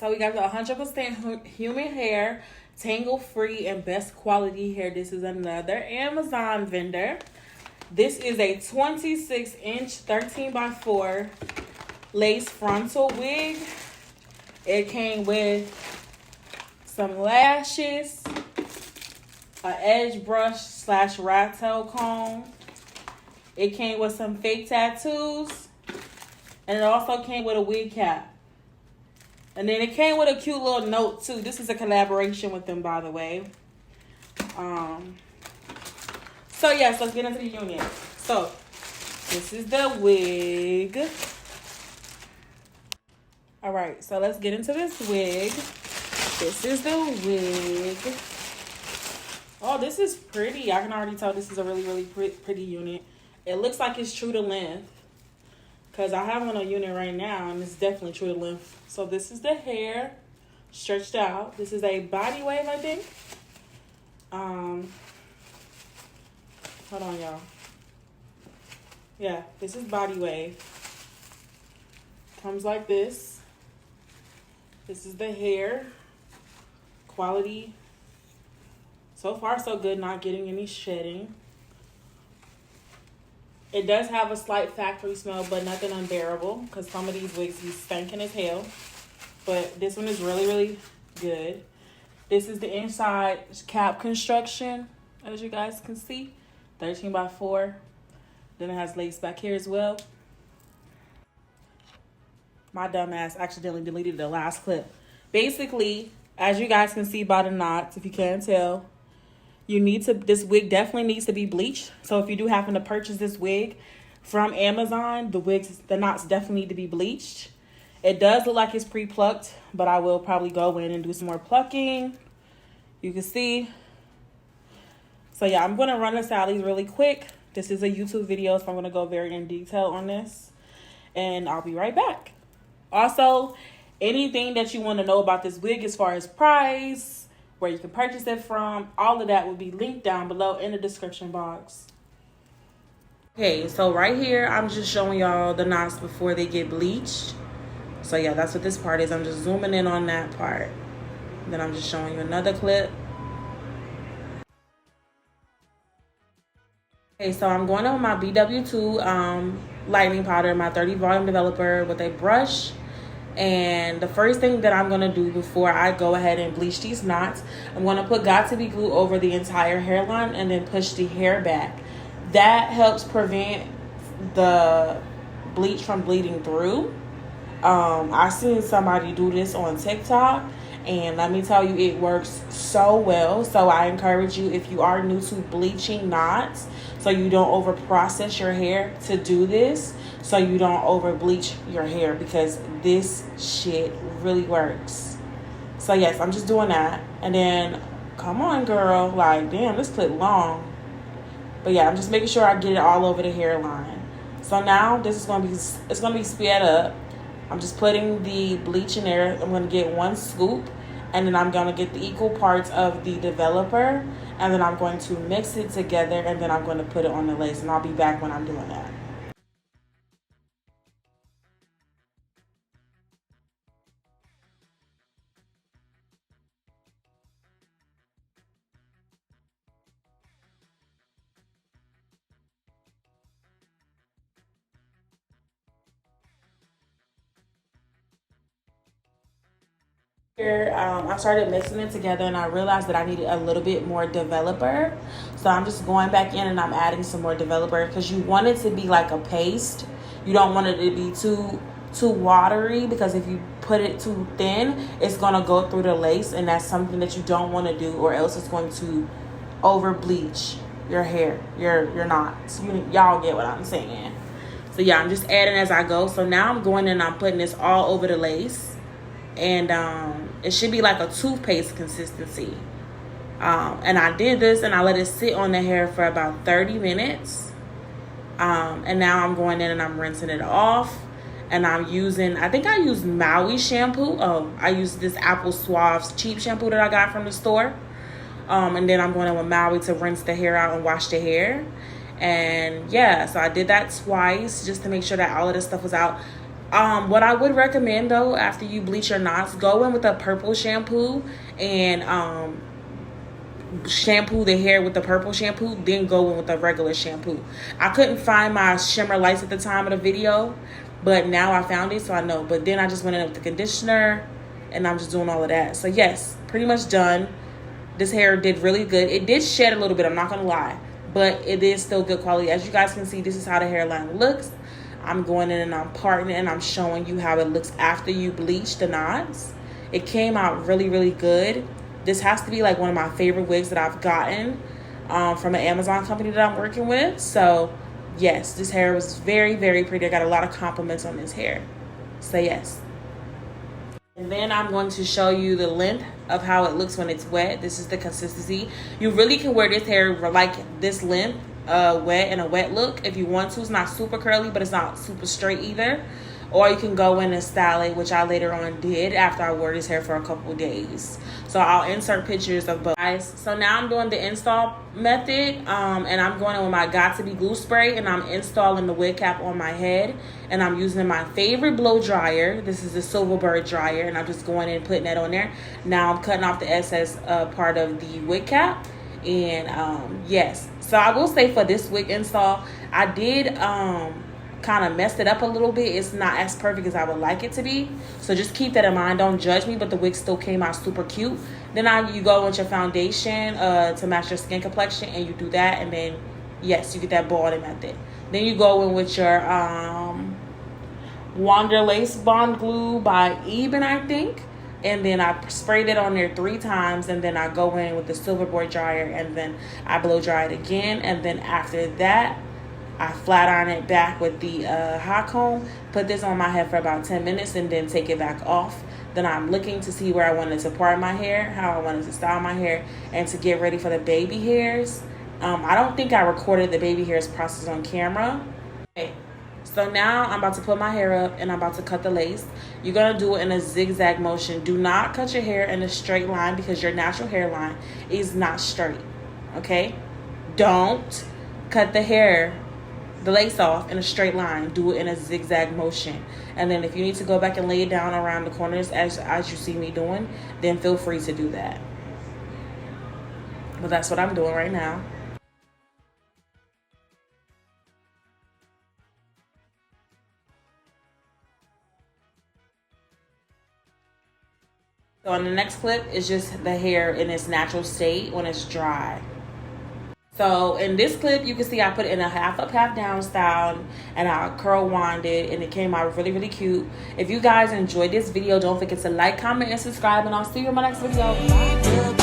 So we got the 100% human hair, tangle free, and best quality hair. This is another Amazon vendor. This is a 26-inch 13 by 4 lace frontal wig. It came with some lashes, an edge brush / rat tail comb. It came with some fake tattoos, and it also came with a wig cap. And then it came with a cute little note too. This is a collaboration with them, by the way. So yes, let's get into the unit. So this is the wig. All right, so let's get into this wig. This is the wig. Oh, this is pretty. I can already tell this is a really pretty unit. It looks like it's true to length, because I have on a unit right now, and it's definitely true to length. So this is the hair stretched out. This is a body wave, I think. Hold on, y'all. Yeah, this is body wave. Comes like this. This is the hair. Quality. So far, so good. Not getting any shedding. It does have a slight factory smell, but nothing unbearable, because some of these wigs be stinking as hell. But this one is really good. This is the inside cap construction, as you guys can see. 13 by 4. Then it has lace back here as well. My dumb ass accidentally deleted the last clip. Basically, as you guys can see by the knots, if you can't tell, this wig definitely needs to be bleached. So if you do happen to purchase this wig from Amazon, the knots definitely need to be bleached. It does look like it's pre-plucked, but I will probably go in and do some more plucking. You can see. So yeah, I'm going to run the Sally's really quick. This is a YouTube video, so I'm going to go very in detail on this. And I'll be right back. Also, anything that you want to know about this wig as far as price, where you can purchase it from, all of that will be linked down below in the description box. Okay, so right here, I'm just showing y'all the knots before they get bleached. So yeah, that's what this part is. I'm just zooming in on that part. Then I'm just showing you another clip. Okay, so I'm going on my BW2 lightning powder, my 30 volume developer with a brush. And the first thing that I'm going to do before I go ahead and bleach these knots, I'm going to put Got2b glue over the entire hairline and then push the hair back. That helps prevent the bleach from bleeding through. I've seen somebody do this on TikTok, and let me tell you, it works so well. So I encourage you, if you are new to bleaching knots, so you don't over process your hair, to do this so you don't over bleach your hair, because this shit really works. So yes, I'm just doing that. And then, come on girl, like damn, this clip long. But yeah, I'm just making sure I get it all over the hairline. So now this is it's gonna be sped up. I'm just putting the bleach in there. I'm going to get 1 scoop, and then I'm going to get the equal parts of the developer, and then I'm going to mix it together, and then I'm going to put it on the lace, and I'll be back when I'm doing that. I started mixing it together, and I realized that I needed a little bit more developer. So I'm just going back in and I'm adding some more developer, because you want it to be like a paste. You don't want it to be too watery, because if you put it too thin, it's going to go through the lace, and that's something that you don't want to do, or else it's going to over bleach your hair, your knots. Y'all get what I'm saying. So yeah, I'm just adding as I go. So now I'm going in and I'm putting this all over the lace. And it should be like a toothpaste consistency. And I did this and I let it sit on the hair for about 30 minutes. And now I'm going in and I'm rinsing it off. And I'm using, I think I used Maui shampoo. I used this Apple Suave's cheap shampoo that I got from the store. And then I'm going in with Maui to rinse the hair out and wash the hair. And yeah, so I did that twice just to make sure that all of this stuff was out. What I would recommend though, after you bleach your knots, go in with a purple shampoo and shampoo the hair with the purple shampoo, then go in with a regular shampoo. I couldn't find my shimmer lights at the time of the video, but now I found it, so I know. But then I just went in with the conditioner, and I'm just doing all of that. So yes, pretty much done. This hair did really good. It did shed a little bit, I'm not gonna lie, but it is still good quality. As you guys can see, this is how the hairline looks. I'm going in and I'm parting it, and I'm showing you how it looks after you bleach the knots. It came out really, really good. This has to be like one of my favorite wigs that I've gotten from an Amazon company that I'm working with. So yes, this hair was very, very pretty. I got a lot of compliments on this hair. So yes. And then I'm going to show you the length of how it looks when it's wet. This is the consistency. You really can wear this hair like this length wet in a wet look if you want to. It's not super curly, but it's not super straight either. Or you can go in and style it, which I later on did after I wore this hair for a couple days. So I'll insert pictures of both. Guys, so now I'm doing the install method, and I'm going in with my Got To Be glue spray, and I'm installing the wig cap on my head, and I'm using my favorite blow dryer. This is the Silverbird dryer, and I'm just going in and putting that on there. Now I'm cutting off the excess part of the wig cap, and yes. So I will say for this wig install, I did kind of messed it up a little bit. It's not as perfect as I would like it to be, so just keep that in mind. Don't judge me, but the wig still came out super cute. Then you go with your foundation to match your skin complexion, and you do that, and then yes, you get that balding method. Then you go in with your Wanderlace Bond Glue by Eben, I think, and then I sprayed it on there 3 times, and then I go in with the Silverboard dryer, and then I blow dry it again, and then after that I flat iron it back with the hot comb, put this on my head for about 10 minutes, and then take it back off. Then I'm looking to see where I wanted to part my hair, how I wanted to style my hair, and to get ready for the baby hairs. I don't think I recorded the baby hairs process on camera. Okay. So now I'm about to put my hair up, and I'm about to cut the lace. You're going to do it in a zigzag motion. Do not cut your hair in a straight line because your natural hairline is not straight. Okay? Don't cut the lace off in a straight line. Do it in a zigzag motion. And then if you need to go back and lay it down around the corners as you see me doing, then feel free to do that. But that's what I'm doing right now. So on the next clip is just the hair in its natural state when it's dry. So in this clip, you can see I put it in a half up, half down style, and I curl wanded, and it came out really, really cute. If you guys enjoyed this video, don't forget to like, comment, and subscribe, and I'll see you in my next video. Bye.